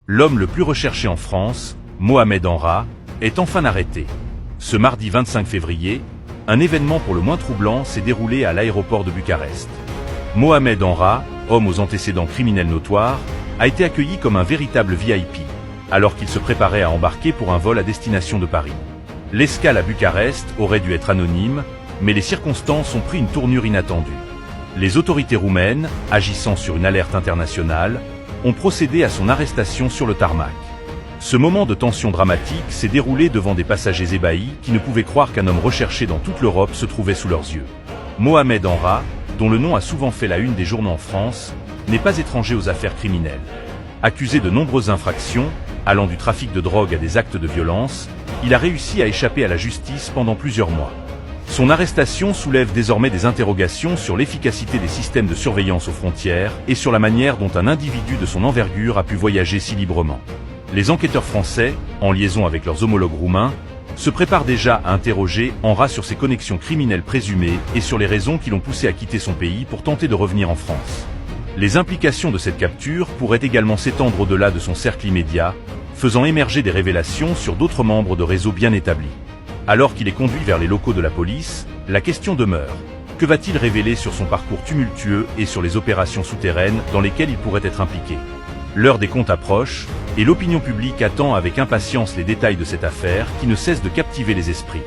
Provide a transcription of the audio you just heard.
L'homme le plus recherché en France, Mohamed Enra, est enfin arrêté. Ce mardi 25 février, un événement pour le moins troublant s'est déroulé à l'aéroport de Bucarest. Mohamed Enra, homme aux antécédents criminels notoires, a été accueilli comme un véritable VIP, alors qu'il se préparait à embarquer pour un vol à destination de Paris. L'escale à Bucarest aurait dû être anonyme, mais les circonstances ont pris une tournure inattendue. Les autorités roumaines, agissant sur une alerte internationale, ont procédé à son arrestation sur le tarmac. Ce moment de tension dramatique s'est déroulé devant des passagers ébahis qui ne pouvaient croire qu'un homme recherché dans toute l'Europe se trouvait sous leurs yeux. Mohamed Enra, dont le nom a souvent fait la une des journaux en France, n'est pas étranger aux affaires criminelles. Accusé de nombreuses infractions, allant du trafic de drogue à des actes de violence, il a réussi à échapper à la justice pendant plusieurs mois. Son arrestation soulève désormais des interrogations sur l'efficacité des systèmes de surveillance aux frontières et sur la manière dont un individu de son envergure a pu voyager si librement. Les enquêteurs français, en liaison avec leurs homologues roumains, se préparent déjà à interroger Enra sur ses connexions criminelles présumées et sur les raisons qui l'ont poussé à quitter son pays pour tenter de revenir en France. Les implications de cette capture pourraient également s'étendre au-delà de son cercle immédiat, faisant émerger des révélations sur d'autres membres de réseaux bien établis. Alors qu'il est conduit vers les locaux de la police, la question demeure. Que va-t-il révéler sur son parcours tumultueux et sur les opérations souterraines dans lesquelles il pourrait être impliqué? L'heure des comptes approche, et l'opinion publique attend avec impatience les détails de cette affaire qui ne cesse de captiver les esprits.